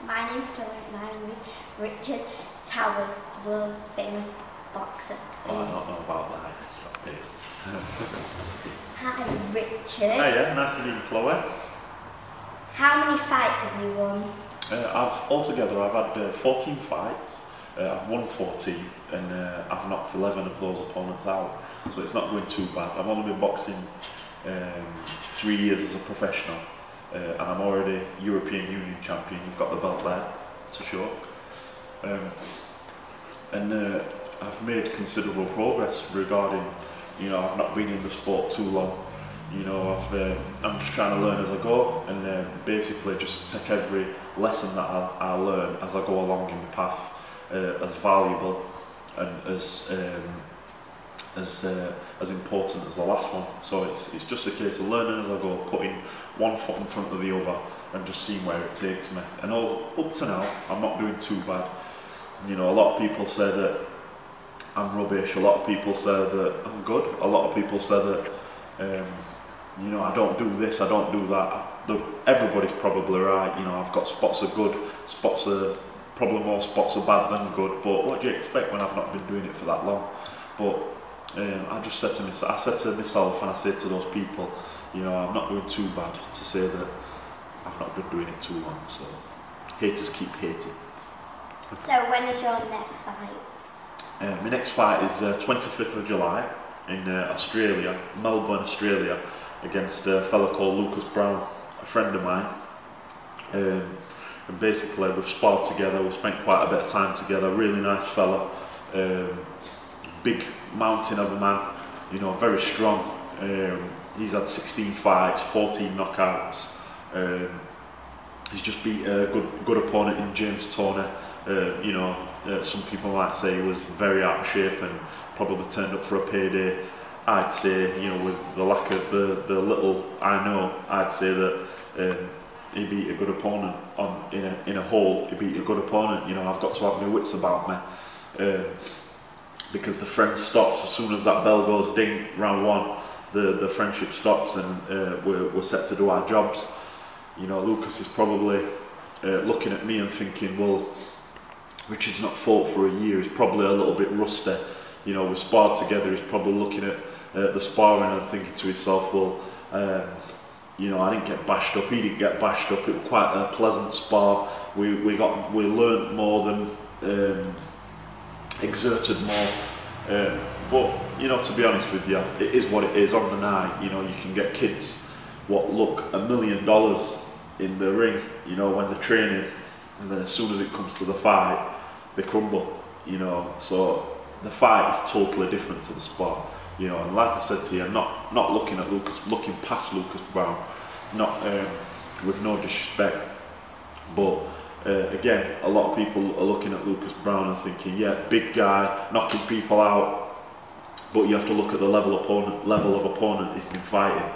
My name's Chloe and I'm with Richard Towers, the world famous boxer. Oh, I don't know about that. Stop it. Hi Richard. Hiya, nice to meet you, Chloe. How many fights have you won? Altogether I've had 14 fights. I've won 14 and I've knocked 11 of those opponents out. So it's not going too bad. I've only been boxing 3 years as a professional. And I'm already European Union champion. You've got the belt there to show. I've made considerable progress regarding, I've not been in the sport too long. I'm just trying to learn as I go, and basically just take every lesson that I learn as I go along in the path as valuable and as important as the last one. So it's just a case of learning as I go, putting one foot in front of the other and just seeing where it takes me. And up to now, I'm not doing too bad. A lot of people say that I'm rubbish, a lot of people say that I'm good, a lot of people say that I don't do this, I don't do that. Everybody's probably right. I've got spots are good, spots are probably more spots are bad than good, but what do you expect when I've not been doing it for that long? But I just said to myself, and I said to those people, I'm not doing too bad to say that I've not been doing it too long, so haters keep hating. So when is your next fight? My next fight is 25th of July in Australia, Melbourne, Australia, against a fella called Lucas Browne, a friend of mine. And basically we've sparred together, we've spent quite a bit of time together, really nice fella, big mountain of a man, very strong. He's had 16 fights, 14 knockouts. He's just beat a good opponent in James Toney. Some people might say he was very out of shape and probably turned up for a payday. I'd say, with the lack of the little I know, I'd say that he beat a good opponent in a hole. He beat a good opponent. I've got to have my wits about me, because the friend stops as soon as that bell goes ding. Round one, the friendship stops, and we're set to do our jobs. Lucas is probably looking at me and thinking, well, Richard's not fought for a year. He's probably a little bit rusty. We sparred together. He's probably looking at the sparring and thinking to himself, well, I didn't get bashed up. He didn't get bashed up. It was quite a pleasant spar. We learnt more than exerted more. But to be honest with you, it is what it is. On the night, you can get kids what look $1 million in the ring, when they're training, and then as soon as it comes to the fight, they crumble. So the fight is totally different to the spar. And like I said to you, I'm not looking at Lucas, looking past Lucas Browne, not with no disrespect, but again, a lot of people are looking at Lucas Browne and thinking, yeah, big guy, knocking people out, but you have to look at the level of opponent he's been fighting.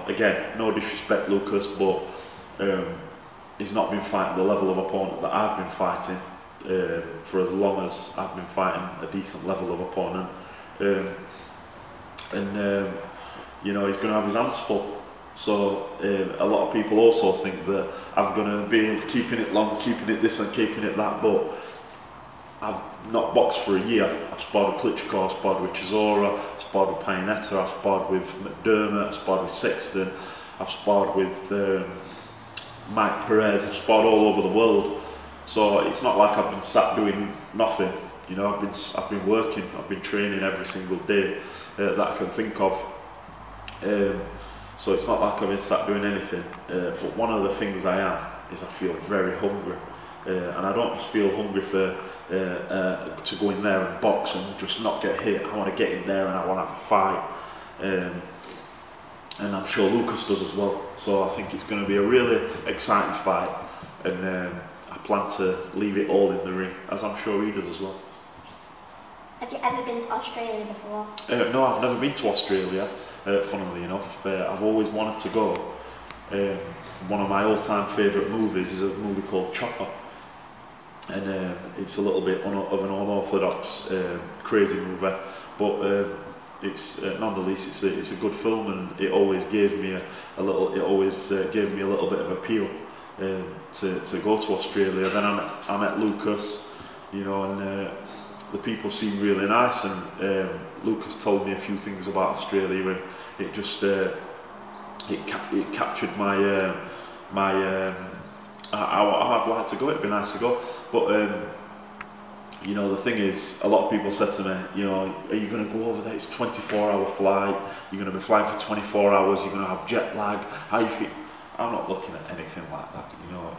Again, no disrespect, Lucas, but he's not been fighting the level of opponent that I've been fighting for as long as I've been fighting a decent level of opponent. He's going to have his hands full. So a lot of people also think that I'm going to be keeping it long, keeping it this and keeping it that, but I've not boxed for a year. I've sparred with Klitschko, I've sparred with Chisora, I've sparred with Payanetta, I've sparred with McDermott, I've sparred with Sexton, I've sparred with Mike Perez, I've sparred all over the world. So it's not like I've been sat doing nothing. I've been working, I've been training every single day that I can think of. So it's not like I've been sat doing anything. But one of the things I am is I feel very hungry, and I don't just feel hungry for to go in there and box and just not get hit. I want to get in there and I want to have a fight. And I'm sure Lucas does as well. So I think it's going to be a really exciting fight, and I plan to leave it all in the ring, as I'm sure he does as well. Have you ever been to Australia before? No, I've never been to Australia, funnily enough. I've always wanted to go. One of my all-time favourite movies is a movie called Chopper. And it's a little bit of an unorthodox, crazy movie, but it's nonetheless it's a good film, and it always gave me a little bit of appeal. to go to Australia. Then I met Lucas, you know, and the people seemed really nice, and Lucas told me a few things about Australia, and it just it captured my I'd like to go. It'd be nice to go, but you know, the thing is, a lot of people said to me, you know, are you going to go over there? It's a 24-hour flight. You're going to be flying for 24 hours. You're going to have jet lag. How you feel? I'm not looking at anything like that. You know,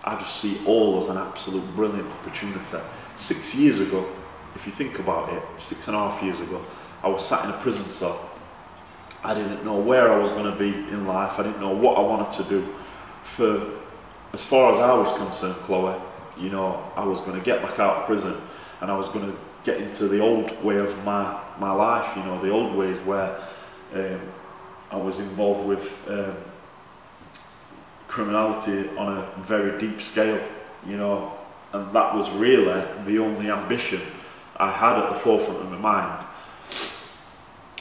I just see all as an absolute brilliant opportunity. 6 years ago, if you think about it, 6.5 years ago, I was sat in a prison cell. I didn't know where I was going to be in life. I didn't know what I wanted to do. For as far as I was concerned, Chloe, you know, I was going to get back out of prison, and I was going to get into the old way of my life, you know, the old ways where I was involved with criminality on a very deep scale, you know, and that was really the only ambition I had at the forefront of my mind.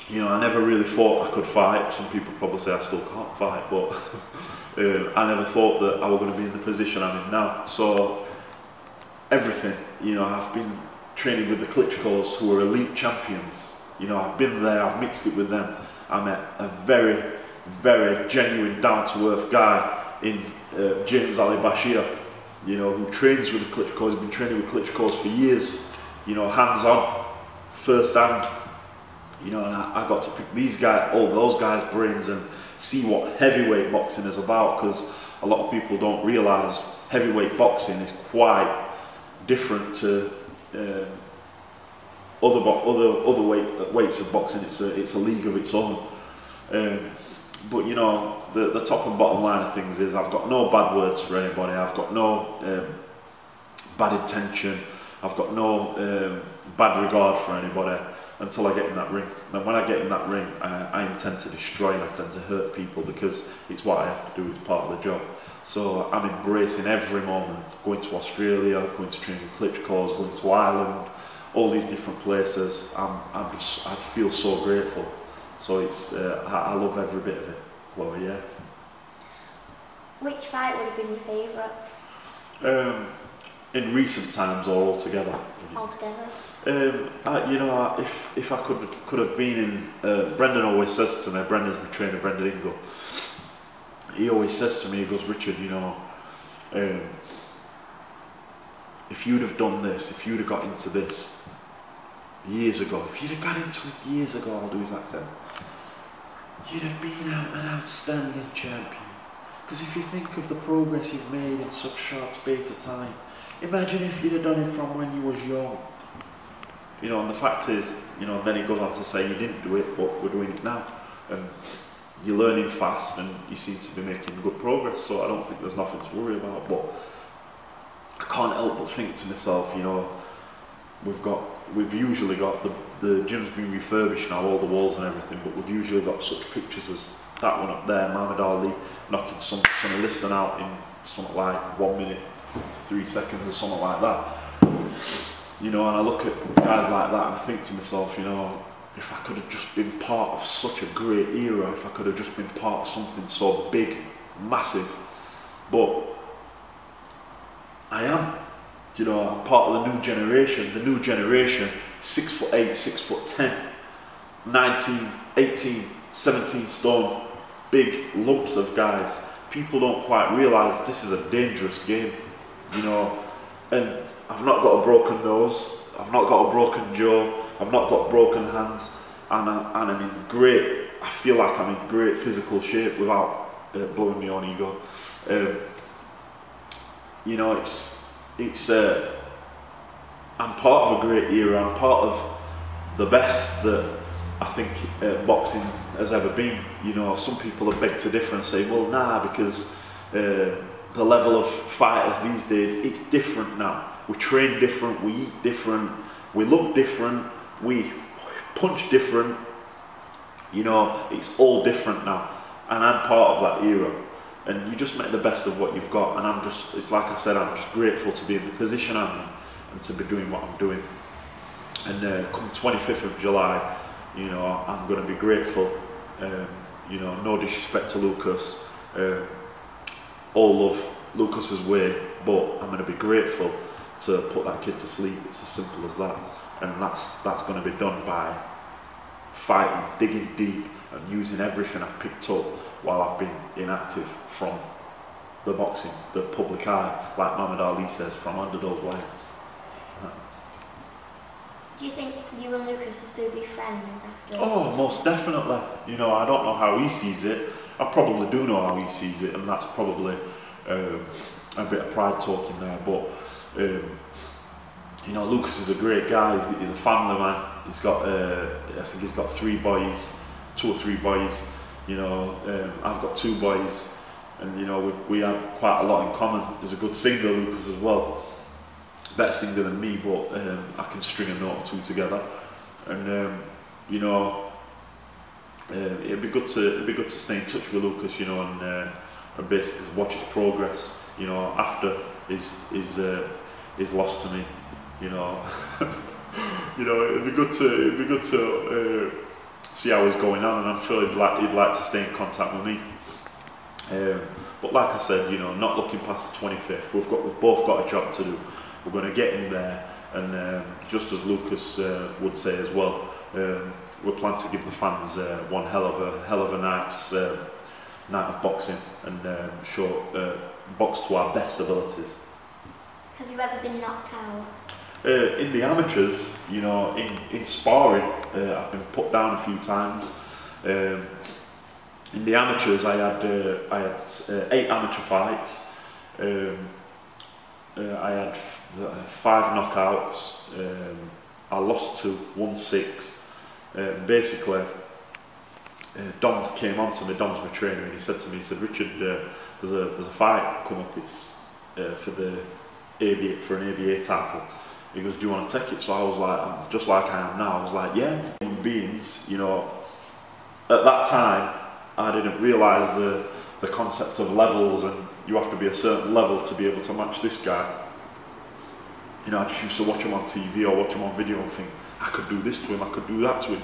You know, I never really thought I could fight. Some people probably say I still can't fight, but I never thought that I was going to be in the position I'm in now. So everything, you know, I've been training with the Klitschkos, who are elite champions. You know, I've been there, I've mixed it with them. I met a very, very genuine, down-to-earth guy in James Ali Bashir, you know, who trains with the Klitschkos. He's been training with Klitschkos for years, you know, hands-on, first-hand. You know, and I got to pick these guys, all those guys' brains, and see what heavyweight boxing is about, because a lot of people don't realise heavyweight boxing is quite different to other weights of boxing. It's a league of its own. But you know, the top and bottom line of things is I've got no bad words for anybody. I've got no bad intention. I've got no bad regard for anybody until I get in that ring. And when I get in that ring, I intend to destroy and I tend to hurt people, because it's what I have to do. It's part of the job. So I'm embracing every moment, going to Australia, going to train with Klitschko's, going to Ireland, all these different places. I feel so grateful. So it's, I love every bit of it, Chloe, yeah. Which fight would have been your favourite? In recent times or altogether? Altogether? You know, if I could have been in, Brendan always says to me, Brendan's my trainer, Brendan Ingle, he always says to me, he goes, Richard, you know, if you'd have done this, if you'd have got into this years ago, if you'd have got into it years ago, I'll do his accent, you'd have been an outstanding champion. Because if you think of the progress you've made in such short space of time, imagine if you'd have done it from when you was young. You know, and the fact is, you know, then he goes on to say, you didn't do it, but we're doing it now. And you're learning fast and you seem to be making good progress, so I don't think there's nothing to worry about. But I can't help but think to myself, you know, we've usually got, the gym's been refurbished now, all the walls and everything, but we've usually got such pictures as that one up there, Muhammad Ali knocking some listing out in something like 1 minute, 3 seconds or something like that. You know, and I look at guys like that and I think to myself, you know, if I could have just been part of such a great era, if I could have just been part of something so big, massive, but I am. You know, I'm part of the new generation. The new generation, 6'8", 6'10", 19, 18, 17 stone, big lumps of guys. People don't quite realise this is a dangerous game, you know, and I've not got a broken nose, I've not got a broken jaw, I've not got broken hands, and I'm in great, I feel like I'm in great physical shape without blowing my own ego. You know, I'm part of a great era, I'm part of the best that I think boxing has ever been. You know, some people have begged to differ and say, well, nah, because the level of fighters these days, it's different now. We train different, we eat different, we look different, we punch different. You know, it's all different now. And I'm part of that era. And you just make the best of what you've got. And I'm just, it's like I said, I'm just grateful to be in the position I'm in and to be doing what I'm doing. And come 25th of July, you know, I'm going to be grateful. You know, no disrespect to Lucas. All love Lucas's way, but I'm going to be grateful to put that kid to sleep. It's as simple as that, and that's going to be done by fighting, digging deep, and using everything I've picked up while I've been inactive from the boxing, the public eye, like Muhammad Ali says, from under those lights. Do you think you and Lucas will still be friends after? Oh, most definitely. You know, I don't know how he sees it. I probably do know how he sees it, and that's probably a bit of pride talking there. But you know, Lucas is a great guy. He's a family man. He's got, I think he's got 3 boys, 2 or 3 boys. You know, I've got 2 boys, and you know, we have quite a lot in common. He's a good singer, Lucas, as well. Better singer than me, but I can string a note or 2 together. And you know, it'd be good to stay in touch with Lucas, you know, and basically watch his progress. You know, after his loss to me, you know. You know, it'd be good to see how he's going on, and I'm sure he'd like to stay in contact with me. But like I said, you know, not looking past the 25th. We've both got a job to do. We're going to get in there, and just as Lucas would say as well, we plan to give the fans one hell of a night of boxing, and box to our best abilities. Have you ever been knocked out? In the amateurs, you know, in sparring, I've been put down a few times. In the amateurs, I had 8 amateur fights. I had 5 knockouts. I lost 2, won 6. Basically, Dom came on to me. Dom's my trainer, and he said to me, he said, "Richard, there's a fight come up. It's for the for an ABA title." He goes, "Do you want to take it?" So I was like, just like I am now, I was like, yeah. Human beings, you know, at that time, I didn't realise the concept of levels, and you have to be a certain level to be able to match this guy. You know, I just used to watch him on TV or watch him on video and think, I could do this to him, I could do that to him.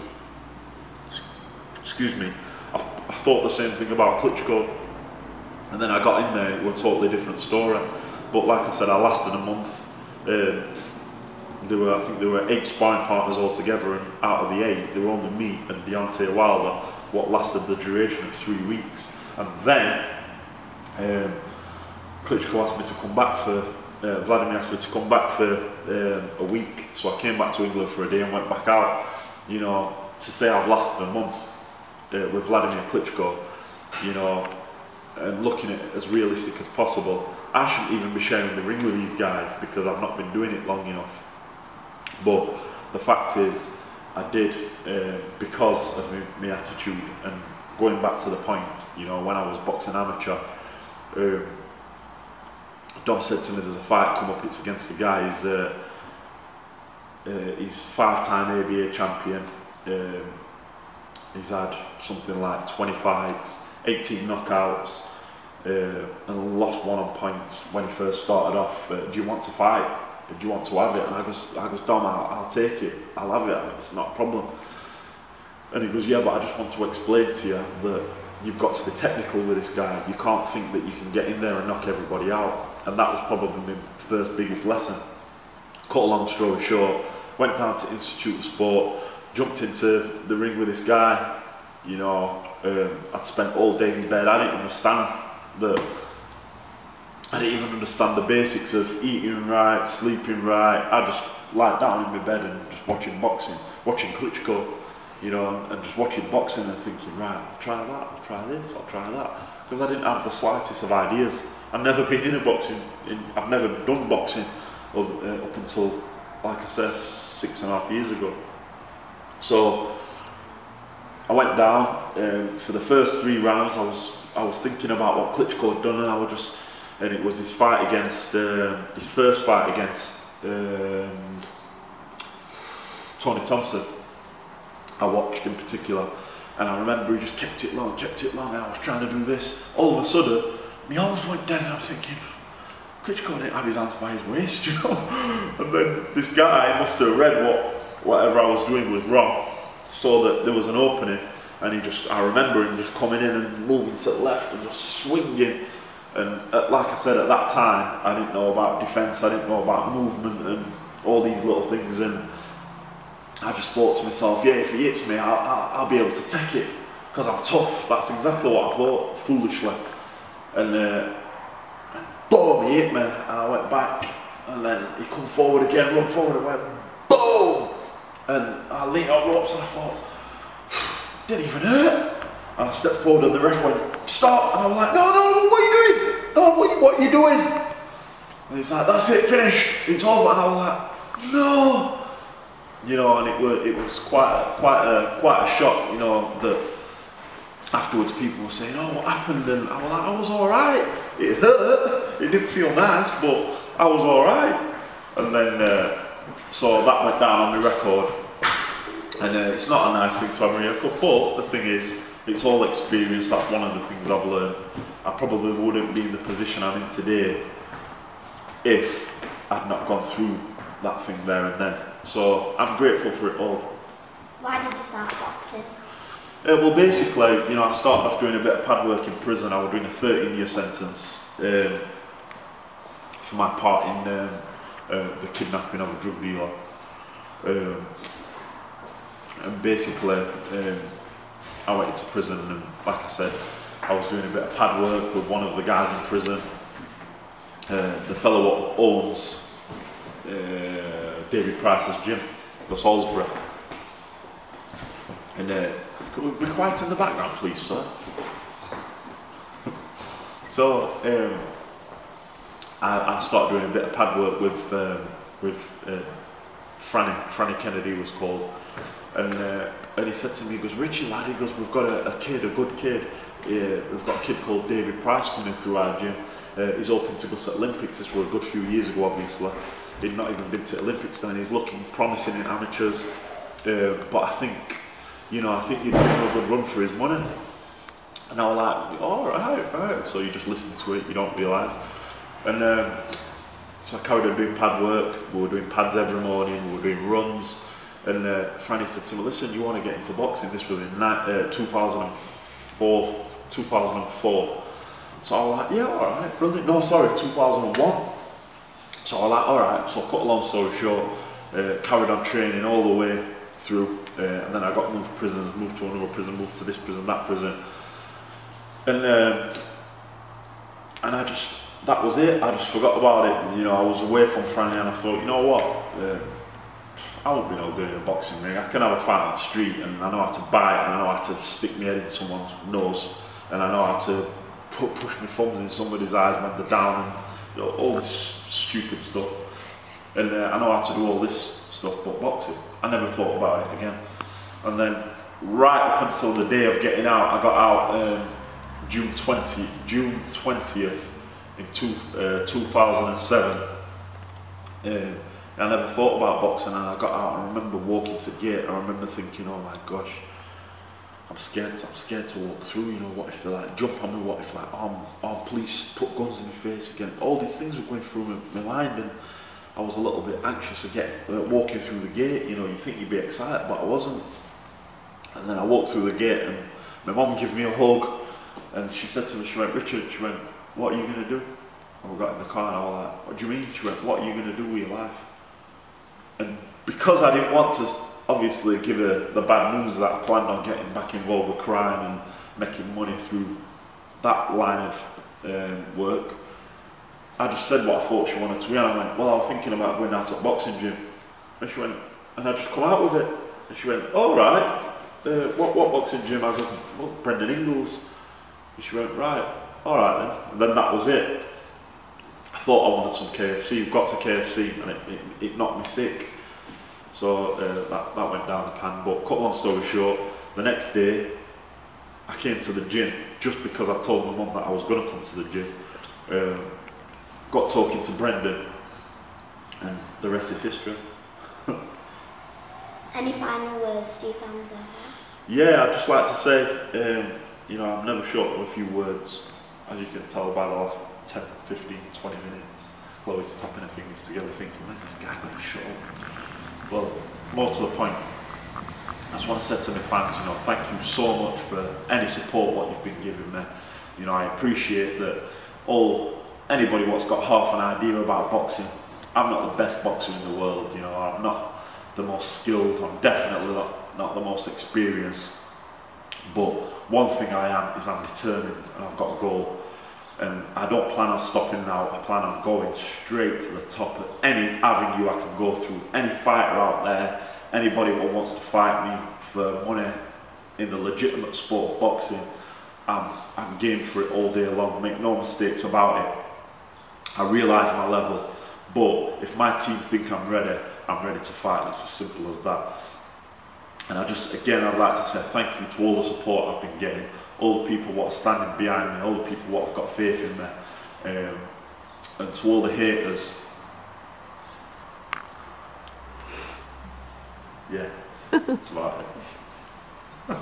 Excuse me. I thought the same thing about Klitschko, and then I got in there, it was a totally different story. But like I said, I lasted a month. I think there were 8 sparring partners altogether, and out of the 8, there were only me and Deontay Wilder, what lasted the duration of 3 weeks. And then Klitschko asked me to come back Vladimir asked me to come back for a week, so I came back to England for a day and went back out. You know, to say I've lasted a month with Vladimir Klitschko, you know, and looking at it as realistic as possible, I shouldn't even be sharing the ring with these guys because I've not been doing it long enough. But the fact is, I did because of my attitude. And going back to the point, you know, when I was boxing amateur, Dom said to me, "There's a fight come up. It's against the guy. He's 5-time ABA champion. He's had something like 20 fights, 18 knockouts, and lost 1 on points when he first started off. Do you want to fight? Do you want to have it?" And I goes, "Dom, I'll take it. I'll have it. It's not a problem." And he goes, "Yeah, but I just want to explain to you that you've got to be technical with this guy. You can't think that you can get in there and knock everybody out." And that was probably my first biggest lesson. Cut a long story short, went down to Institute of Sport, jumped into the ring with this guy. You know, I'd spent all day in bed. I didn't understand the basics of eating right, sleeping right. I just lie down in my bed and just watching boxing, watching Klitschko, you know, and just watching boxing and thinking, right, I'll try that, I'll try this, I'll try that. Because I didn't have the slightest of ideas. I've never been in a boxing, I've never done boxing up until, like I said, 6.5 years ago. So I went down, for the first 3 rounds I was thinking about what Klitschko had done, and it was his fight against, his first fight against Tony Thompson. I watched in particular, and I remember he just kept it long, and I was trying to do this. All of a sudden, my arms went dead, and I was thinking, Klitschko didn't have his hands by his waist, you know? And then this guy must have read whatever I was doing was wrong, saw that there was an opening, and I remember him just coming in and moving to the left and just swinging, And like I said, at that time, I didn't know about defence, I didn't know about movement and all these little things, and I just thought to myself, yeah, if he hits me, I'll be able to take it, because I'm tough. That's exactly what I thought, foolishly. And boom, he hit me, and I went back, and then he come forward again, run forward, and went boom! And I leaned on ropes, and I thought, didn't even hurt. And I stepped forward, and the ref went, stop! And I was like, no, what are you doing? No, what are you doing? And he's like, that's it, finished, it's over. And I was like, no! You know, and it was quite a shock, you know, that afterwards people were saying, oh, what happened? And I was like, I was alright. It hurt, it didn't feel nice, but I was alright. And then, so that went down on the record. And it's not a nice thing to have on your record, but the thing is, it's all experience. That's one of the things I've learned. I probably wouldn't be in the position I'm in today if I'd not gone through that thing there and then. So I'm grateful for it all. Why did you start boxing? Well, basically, you know, I started off doing a bit of pad work in prison. I was doing a 13-year sentence for my part in the kidnapping of a drug dealer. And basically, I went into prison, and like I said, I was doing a bit of pad work with one of the guys in prison. The fellow who owns David Price's gym, the Salisbury. And could we be quiet in the background, please, sir? So I started doing a bit of pad work with Franny Kennedy was called, and he said to me, he goes, Richie lad, he goes, we've got a good kid. We've got a kid called David Price coming through our gym. He's hoping to go to Olympics. This was a good few years ago, obviously. He'd not even been to Olympics then. He's looking promising in amateurs, but I think you'd give him a good run for his money. And I was like, all right. So you just listen to it, you don't realise. And so I carried on doing pad work. We were doing pads every morning, we were doing runs. And Franny said to me, listen, you want to get into boxing? This was in 2004. So I was like, yeah, all right, brilliant. No, sorry, 2001. So I was like, all right. So cut a long story short, carried on training all the way through, and then I got moved prisons, moved to another prison, moved to this prison, that prison, and that was it. I just forgot about it. And, you know, I was away from Franny, and I thought, you know what? I won't be no good in a boxing ring. I can have a fight on the street, and I know how to bite, and I know how to stick my head in someone's nose, and I know how to push my thumbs in somebody's eyes when they're down, and you know, all this stupid stuff. And I know how to do all this stuff, but boxing, I never thought about it again. And then right up until the day of getting out, I got out June 20th in 2007. I never thought about boxing, and I got out. I remember walking to the gate. I remember thinking, oh my gosh, I'm scared to walk through. You know, what if they like jump on me? What if like armed police put guns in my face again? All these things were going through my mind, and I was a little bit anxious again walking through the gate. You know, you think you'd be excited, but I wasn't. And then I walked through the gate, and my mum gave me a hug, and she said to me, she went, Richard, she went, what are you going to do? And we got in the car, and I was like, what do you mean? She went, what are you going to do with your life? And because I didn't want to obviously give her the bad news that I planned on getting back involved with crime and making money through that line of work, I just said what I thought she wanted to hear, and I went, well, I was thinking about going out to a boxing gym. And she went, and I just come out with it. And she went, all right, what boxing gym? I goes, well, Brendan Ingles. And she went, right, all right then. And then that was it. I thought I wanted some KFC, got to KFC, and it knocked me sick. So that went down the pan. But cut long story short, the next day I came to the gym just because I told my mum that I was going to come to the gym. Got talking to Brendan, and the rest is history. Any final words to your fans out there? Yeah, I'd just like to say, you know, I'm never short of a few words, as you can tell by the last 10, 15, 20 minutes. Chloe's tapping her fingers together thinking, when's this guy going to shut up? Well, more to the point, that's what I said to my fans, you know, thank you so much for any support what you've been giving me. You know, I appreciate that anybody what's got half an idea about boxing, I'm not the best boxer in the world, you know, I'm not the most skilled, I'm definitely not the most experienced, but one thing I am is I'm determined and I've got a goal, and I don't plan on stopping now. I plan on going straight to the top of any avenue I can go through. Any fighter out there, anybody that wants to fight me for money in the legitimate sport of boxing, I'm game for it all day long, make no mistakes about it. I realise my level, but if my team think I'm ready to fight. It's as simple as that. And I'd like to say thank you to all the support I've been getting, all the people what are standing behind me, all the people what have got faith in me, and to all the haters. Yeah, that's about it.